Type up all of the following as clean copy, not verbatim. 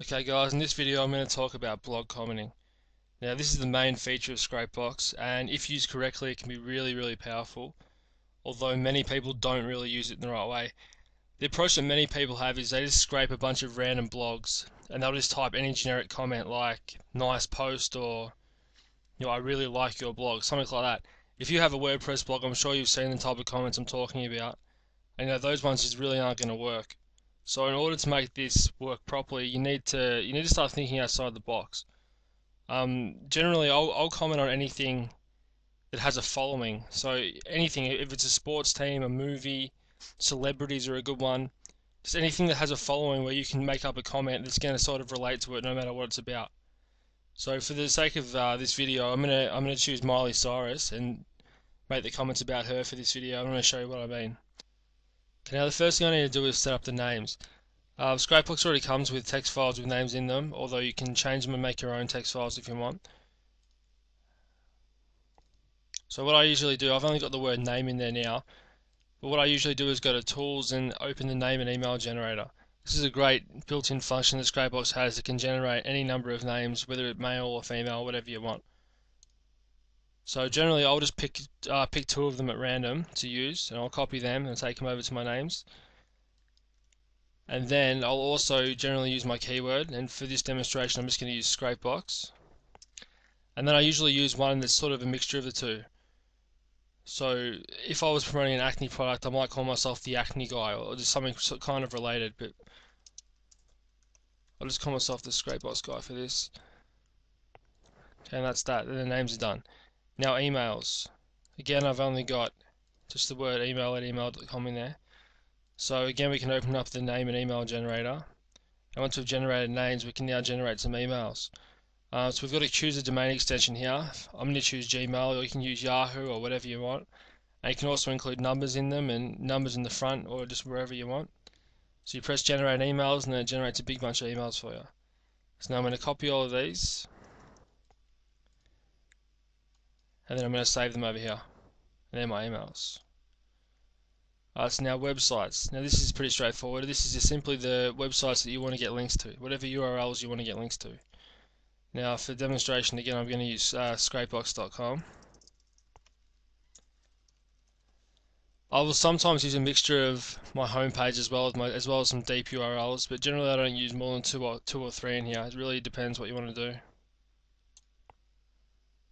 Okay guys, in this video I'm going to talk about blog commenting. Now this is the main feature of ScrapeBox, and if used correctly it can be really powerful, although many people don't really use it in the right way. The approach that many people have is they just scrape a bunch of random blogs and they'll just type any generic comment like nice post or I really like your blog, something like that. If you have a WordPress blog, I'm sure you've seen the type of comments I'm talking about, and those ones just really aren't going to work. So in order to make this work properly, you need to start thinking outside the box. Generally, I'll comment on anything that has a following. So anything, if it's a sports team, a movie, celebrities are a good one. Just anything that has a following where you can make up a comment that's going to sort of relate to it, no matter what it's about. So for the sake of this video, I'm gonna choose Miley Cyrus and make the comments about her for this video. I'm gonna show you what I mean. Okay, now the first thing I need to do is set up the names. ScrapeBox already comes with text files with names in them, although you can change them and make your own text files if you want. So what I usually do, I've only got the word name in there now, but what I usually do is go to Tools and open the name and email generator. This is a great built-in function that ScrapeBox has that can generate any number of names, whether it's male or female, whatever you want. So generally I'll just pick two of them at random to use, and I'll copy them and take them over to my names. And then I'll also generally use my keyword, and for this demonstration I'm just going to use ScrapeBox. And then I usually use one that's sort of a mixture of the two. So if I was promoting an acne product, I might call myself the acne guy, or just something kind of related, but I'll just call myself the ScrapeBox guy for this. Okay, and that's that, and the names are done. Now emails. Again, I've only got just the word email at email.com in there. So again, we can open up the name and email generator. And once we've generated names, we can now generate some emails. So we've got to choose a domain extension here. I'm going to choose Gmail, or you can use Yahoo or whatever you want. And you can also include numbers in them and numbers in the front or just wherever you want. So you press generate emails and then it generates a big bunch of emails for you. So now I'm going to copy all of these and then I'm going to save them over here. And they're my emails. So now websites. Now this is pretty straightforward. This is just simply the websites that you want to get links to, whatever URLs you want to get links to. Now for demonstration again I'm going to use scrapebox.com. I will sometimes use a mixture of my homepage as well as some deep URLs, but generally I don't use more than two or three in here. It really depends what you want to do.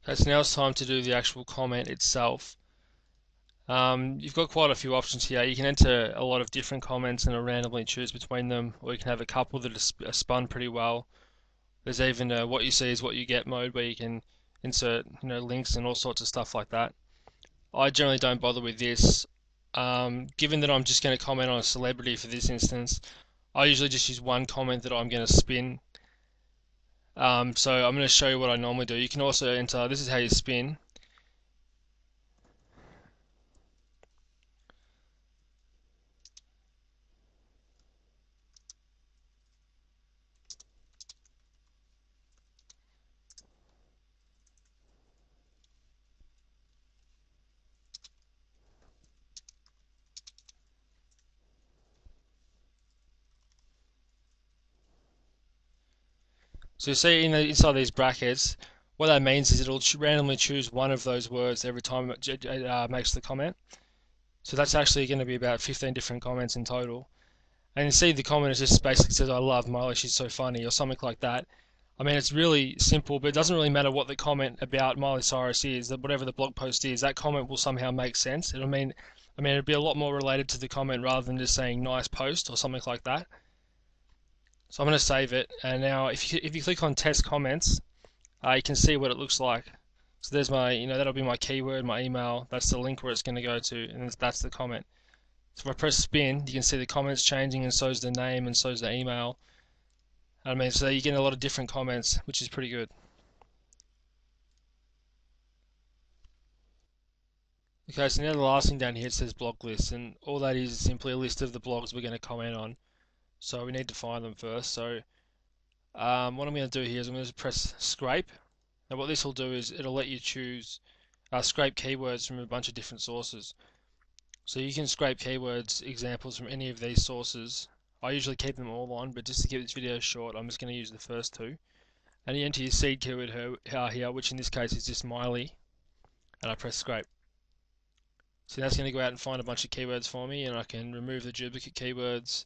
Okay, so now it's time to do the actual comment itself. You've got quite a few options here. You can enter a lot of different comments and randomly choose between them, or you can have a couple that are spun pretty well. There's even what you see is what you get mode where you can insert links and all sorts of stuff like that. I generally don't bother with this. Given that I'm just going to comment on a celebrity for this instance, I usually just use one comment that I'm going to spin. So I'm going to show you what I normally do. You can also enter, this is how you spin. So you see inside these brackets, what that means is it'll randomly choose one of those words every time it makes the comment. So that's actually going to be about 15 different comments in total. And you see the comment is just basically says, I love Miley, she's so funny, or something like that. I mean, it's really simple, but it doesn't really matter what the comment about Miley Cyrus is, that whatever the blog post is, that comment will somehow make sense. It'd be a lot more related to the comment rather than just saying nice post or something like that. So I'm going to save it, and now if you click on test comments, you can see what it looks like. So there's my, that'll be my keyword, my email, that's the link where it's going to go to, and that's the comment. So if I press spin, you can see the comments changing, and so's the name, and so's the email. So you get a lot of different comments, which is pretty good. Okay, so now the last thing down here it says blog lists, and all that is simply a list of the blogs we're going to comment on. So we need to find them first. So what I'm going to do here is I'm going to press scrape. Now what this will do is it'll let you choose scrape keywords from a bunch of different sources. So you can scrape keywords examples from any of these sources. I usually keep them all on, but just to keep this video short, I'm just going to use the first two. And you enter your seed keyword here, which in this case is just Miley, and I press scrape. So that's going to go out and find a bunch of keywords for me, and I can remove the duplicate keywords.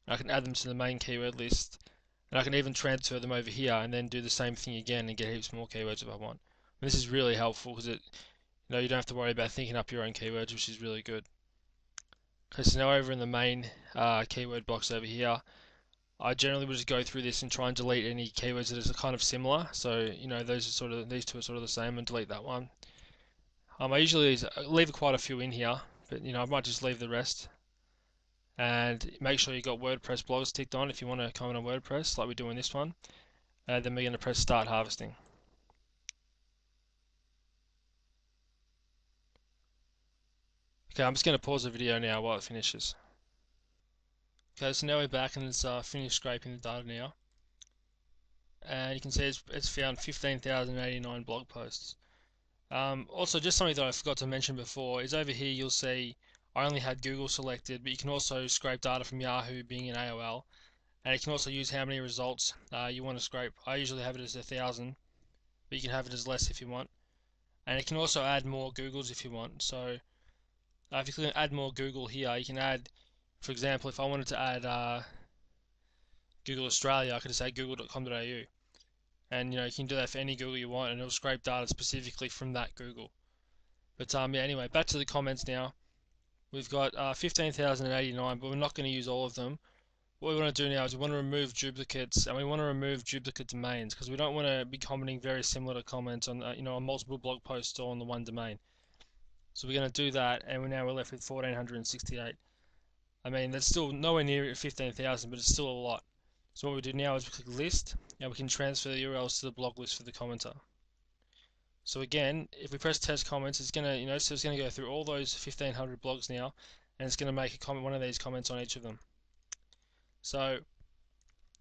I can add them to the main keyword list, and I can even transfer them over here and then do the same thing again and get heaps more keywords if I want. And this is really helpful because you don't have to worry about thinking up your own keywords, which is really good. Okay, so now over in the main keyword box over here, I generally would just go through this and try and delete any keywords that are kind of similar. So these two are sort of the same, and delete that one. I usually leave quite a few in here, but I might just leave the rest. And make sure you got WordPress blogs ticked on if you want to comment on WordPress, like we do in this one. And then we're going to press Start Harvesting. Okay, I'm just going to pause the video now while it finishes. Okay, so now we're back and it's finished scraping the data now. And you can see it's found 15,089 blog posts. Also, just something that I forgot to mention before is over here you'll see I only had Google selected, but you can also scrape data from Yahoo, Bing, and AOL. And you can also use how many results you want to scrape. I usually have it as 1,000, but you can have it as less if you want. And you can also add more Googles if you want. So if you click add more Google here, you can add, for example, if I wanted to add Google Australia, I could just say google.com.au. And you can do that for any Google you want, and it'll scrape data specifically from that Google. But yeah, anyway, back to the comments now. We've got 15,089, but we're not going to use all of them. What we want to do now is we want to remove duplicates, and we want to remove duplicate domains because we don't want to be commenting very similar to comments on on multiple blog posts all on the one domain. So we're going to do that, and we're left with 1,468. I mean, that's still nowhere near 15,000, but it's still a lot. So what we do now is we click list, and we can transfer the URLs to the blog list for the commenter. So again, if we press test comments, it's going to, so it's going to go through all those 1,500 blogs now, and it's going to make a comment, one of these comments on each of them. So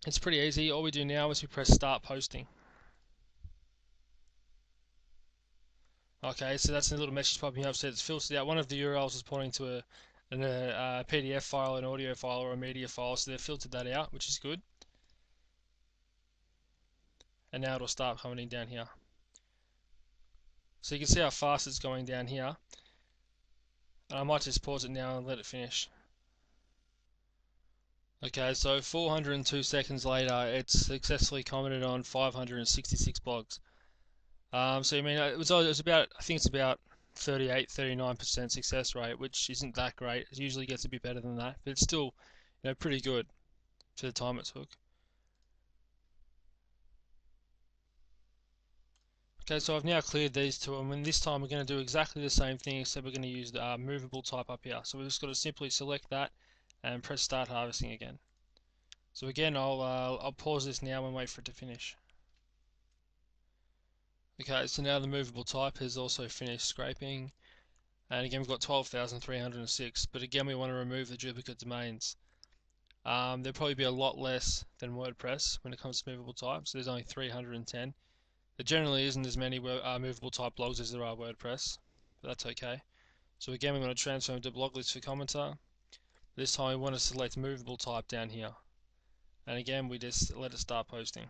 it's pretty easy. All we do now is we press start posting. Okay, so that's a little message popping up. So it's filtered out. One of the URLs is pointing to a PDF file, an audio file, or a media file. So they've filtered that out, which is good. And now it'll start commenting down here. So you can see how fast it's going down here. And I might just pause it now and let it finish. Okay, so 402 seconds later, it's successfully commented on 566 blogs. So I mean, it was about, I think it's about 38-39% success rate, which isn't that great. It usually gets a bit better than that, but it's still, pretty good for the time it took. Okay, so I've now cleared these two, and this time we're going to do exactly the same thing, except we're going to use the movable type up here. So we've just got to simply select that and press start harvesting again. So again, I'll pause this now and wait for it to finish. Okay, so now the movable type has also finished scraping, and again we've got 12,306, but again we want to remove the duplicate domains. There'll probably be a lot less than WordPress when it comes to movable types. So there's only 310. There generally isn't as many movable type blogs as there are WordPress, but that's okay. So again, we want to transfer them to blog list for commenter. This time we want to select movable type down here. And again, we just let it start posting.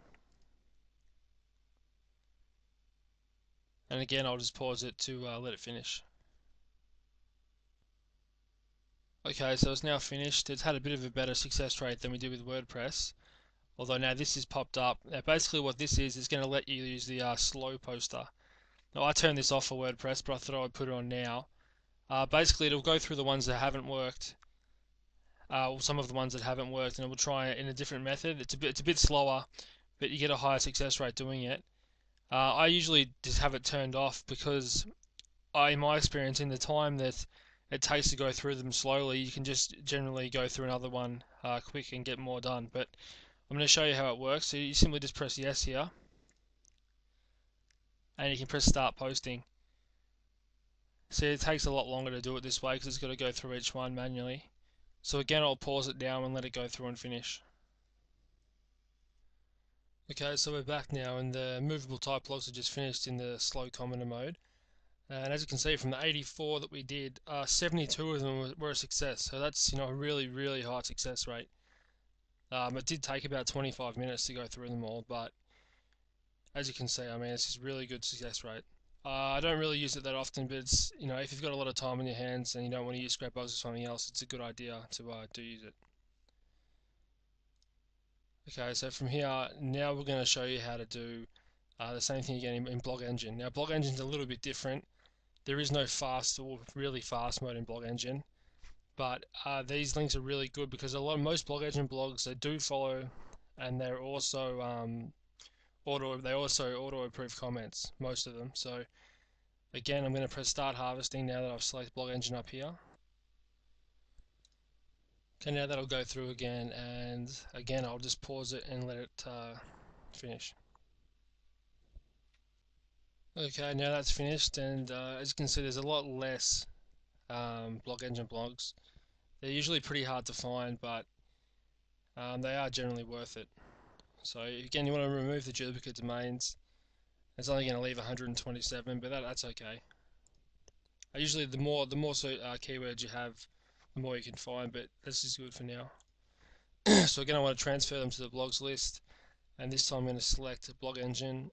And again, I'll just pause it to let it finish. Okay, so it's now finished. It's had a bit of a better success rate than we did with WordPress. Although now this is popped up. Now basically what this is going to let you use the slow poster. Now I turned this off for WordPress, but I thought I would put it on now. Basically it'll go through the ones that haven't worked, some of the ones that haven't worked, and it will try it in a different method. It's a bit slower, but you get a higher success rate doing it. I usually just have it turned off because in my experience, in the time that it takes to go through them slowly, you can just generally go through another one quick and get more done. But I'm going to show you how it works. So you simply just press yes here, and you can press start posting. See, it takes a lot longer to do it this way because it's got to go through each one manually. So again, I'll pause it down and let it go through and finish. Okay, so we're back now, and the movable type blogs are just finished in the slow commenter mode. And as you can see from the 84 that we did, 72 of them were a success. So that's a really, really high success rate. It did take about 25 minutes to go through them all, but as you can see, I mean, it's just really good success rate. I don't really use it that often, but it's, if you've got a lot of time on your hands and you don't want to use ScrapeBox or something else, it's a good idea to do use it. Okay, so from here, now we're going to show you how to do the same thing again in Blog Engine. Now, Blog Engine is a little bit different. There is no fast or really fast mode in Blog Engine, but these links are really good because most Blog Engine blogs, they do follow, and they're also auto approve comments, most of them. So again, I'm going to press start harvesting now that I've selected Blog Engine up here. Okay, now that'll go through again, and again I'll just pause it and let it finish. Okay, now that's finished, and as you can see, there's a lot less Blog Engine blogs. They're usually pretty hard to find, but they are generally worth it. So again, you want to remove the duplicate domains. It's only going to leave 127, but that's okay. Usually, the more keywords you have, the more you can find, but this is good for now. So again, I want to transfer them to the blogs list, and this time I'm going to select Blog Engine,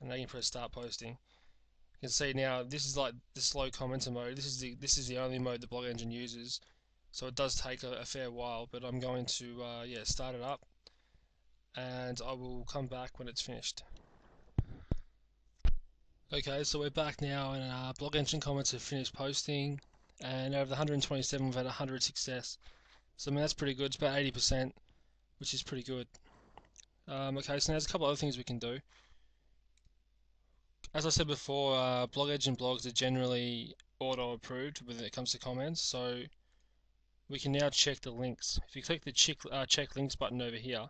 and then you can press Start Posting. You can see now this is like the slow commenter mode. This is the only mode the Blog Engine uses, so it does take a fair while. But I'm going to start it up, and I will come back when it's finished. Okay, so we're back now, and Blog Engine comments have finished posting, and out of the 127, we've had 100 success. So I mean that's pretty good. It's about 80%, which is pretty good. Okay, so now there's a couple other things we can do. As I said before, Blog Engine blogs are generally auto-approved when it comes to comments, so we can now check the links. If you click the check links button over here,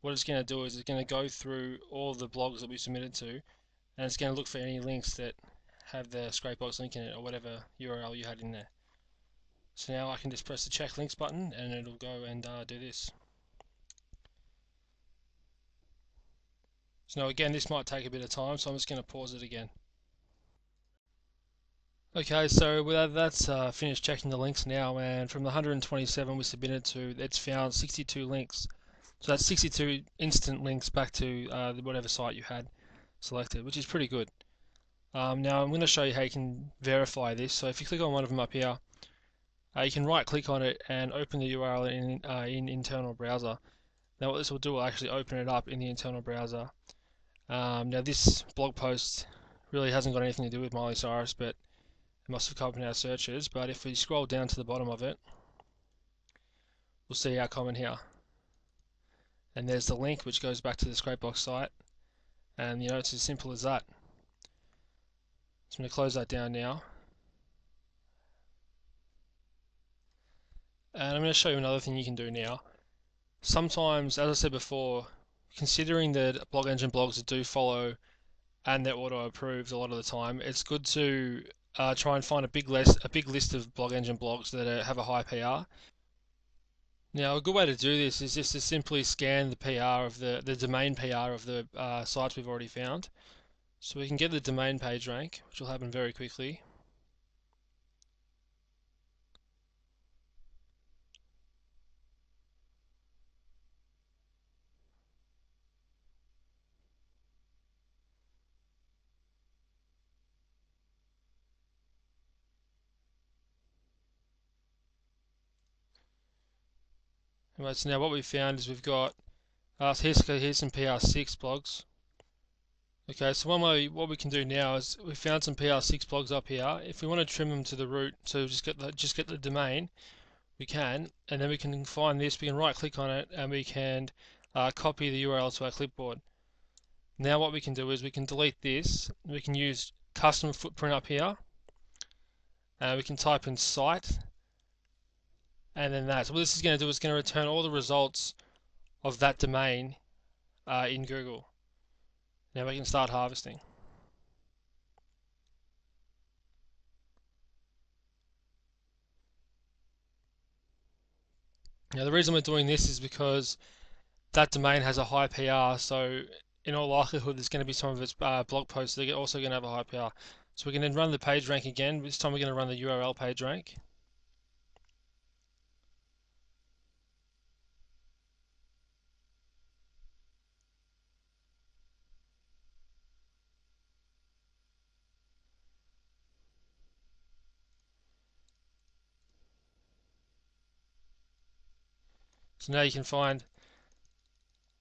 what it's going to do is it's going to go through all the blogs that we submitted to, and it's going to look for any links that have the ScrapeBox link in it or whatever URL you had in there. So now I can just press the check links button and it'll go and do this. So now again, this might take a bit of time, so I'm just going to pause it again. Okay, so that's finished checking the links now, and from the 127 we submitted to, it's found 62 links. So that's 62 instant links back to whatever site you had selected, which is pretty good. Now I'm going to show you how you can verify this. So if you click on one of them up here, you can right click on it and open the URL in internal browser. Now what this will do will actually open it up in the internal browser. Now this blog post really hasn't got anything to do with Miley Cyrus, but it must have come up in our searches. But if we scroll down to the bottom of it, we'll see our comment here. And there's the link which goes back to the ScrapeBox site, and it's as simple as that. So I'm going to close that down now, and I'm going to show you another thing you can do now. Sometimes, as I said before, considering that Blog Engine blogs that do follow and they're auto approved a lot of the time, it's good to try and find a big list of Blog Engine blogs that have a high PR. Now, a good way to do this is just to simply scan the PR of the domain PR of the sites we've already found. So we can get the domain page rank, which will happen very quickly. Anyway, so now what we've found is we've got here's some PR6 blogs. Okay, so what we can do now is we found some PR6 blogs up here. If we want to trim them to the root, so just get the domain, we can, and then we can find this. We can right click on it and we can copy the URL to our clipboard. Now what we can do is we can delete this. We can use custom footprint up here, and we can type in site, and then that. So what this is going to do is going to return all the results of that domain in Google. Now we can start harvesting. Now the reason we're doing this is because that domain has a high PR, so in all likelihood there's going to be some of its blog posts that are also going to have a high PR. So we can then run the page rank again. This time we're going to run the URL page rank. So now you can find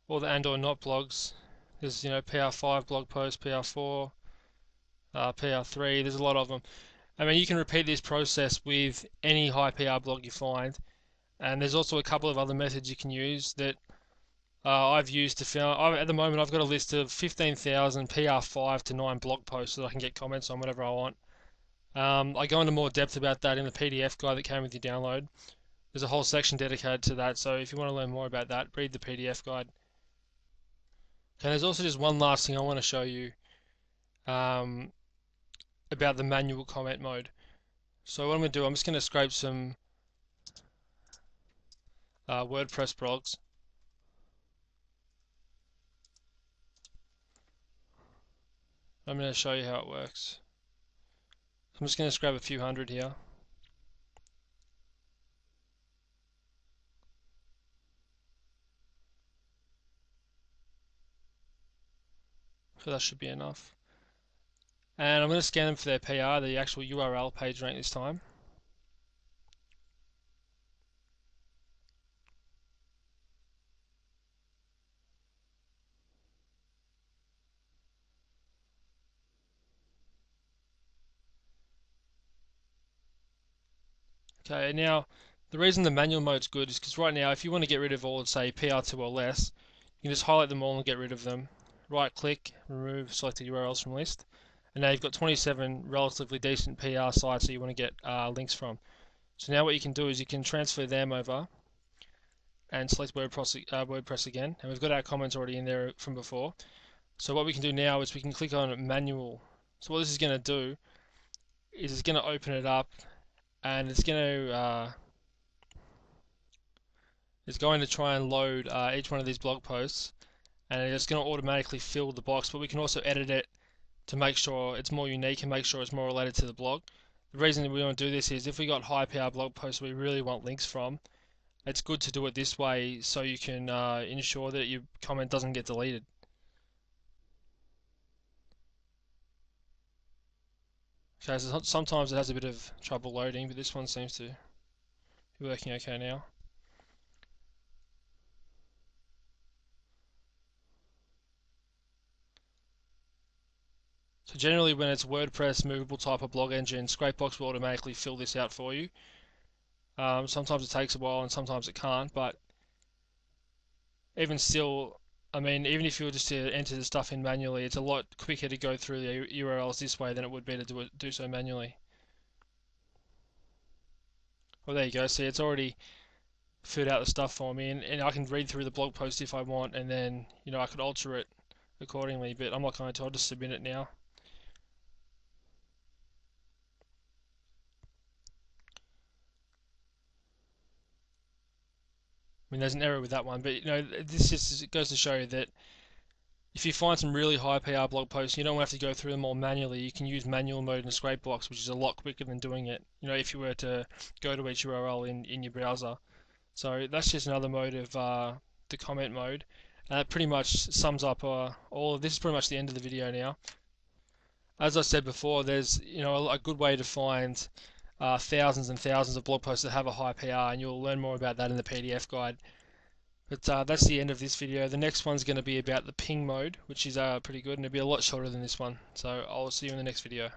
all the and or not blogs. There's PR5 blog post, PR4, PR3. There's a lot of them. I mean, you can repeat this process with any high PR blog you find, and there's also a couple of other methods you can use that I've used to find. At the moment, I've got a list of 15,000 PR5 to 9 blog posts that I can get comments on whenever I want. I go into more depth about that in the PDF guide that came with your download. There's a whole section dedicated to that, so if you want to learn more about that, read the PDF guide. And there's also just one last thing I want to show you about the manual comment mode. So what I'm going to do, I'm just going to scrape some WordPress blogs. I'm going to show you how it works. I'm just going to scrape a few hundred here. So that should be enough. And I'm going to scan them for their PR, the actual URL page rank this time. Okay, now the reason the manual mode's good is because right now if you want to get rid of all, say, PR2 or less, you can just highlight them all and get rid of them. Right click, remove selected URLs from list. And now you've got 27 relatively decent PR sites that you want to get links from. So now what you can do is you can transfer them over and select WordPress again. And we've got our comments already in there from before. So what we can do now is we can click on manual. So what this is going to do is it's going to open it up, and it's going to try and load each one of these blog posts, and it's going to automatically fill the box, but we can also edit it to make sure it's more unique and make sure it's more related to the blog. The reason that we want to do this is if we got high PR blog posts we really want links from, it's good to do it this way so you can ensure that your comment doesn't get deleted. Okay, so sometimes it has a bit of trouble loading, but this one seems to be working okay now. So generally when it's WordPress movable type of blog engine, ScrapeBox will automatically fill this out for you. Sometimes it takes a while and sometimes it can't, but even still, I mean, even if you were just to enter the stuff in manually, it's a lot quicker to go through the URLs this way than it would be to do so manually. Well, there you go. See, it's already filled out the stuff for me, and I can read through the blog post if I want, and then I could alter it accordingly. But I'm not going to. I'll just submit it now. I mean, there's an error with that one, but this just goes to show you that if you find some really high PR blog posts, you don't have to go through them all manually. You can use manual mode in ScrapeBox, which is a lot quicker than doing it. If you were to go to each URL in your browser. So that's just another mode of the comment mode. And that pretty much sums up all of this. Is pretty much the end of the video now. As I said before, there's a good way to find thousands and thousands of blog posts that have a high PR, and you'll learn more about that in the PDF guide. But that's the end of this video. The next one's going to be about the ping mode, which is pretty good, and it'll be a lot shorter than this one. So I'll see you in the next video.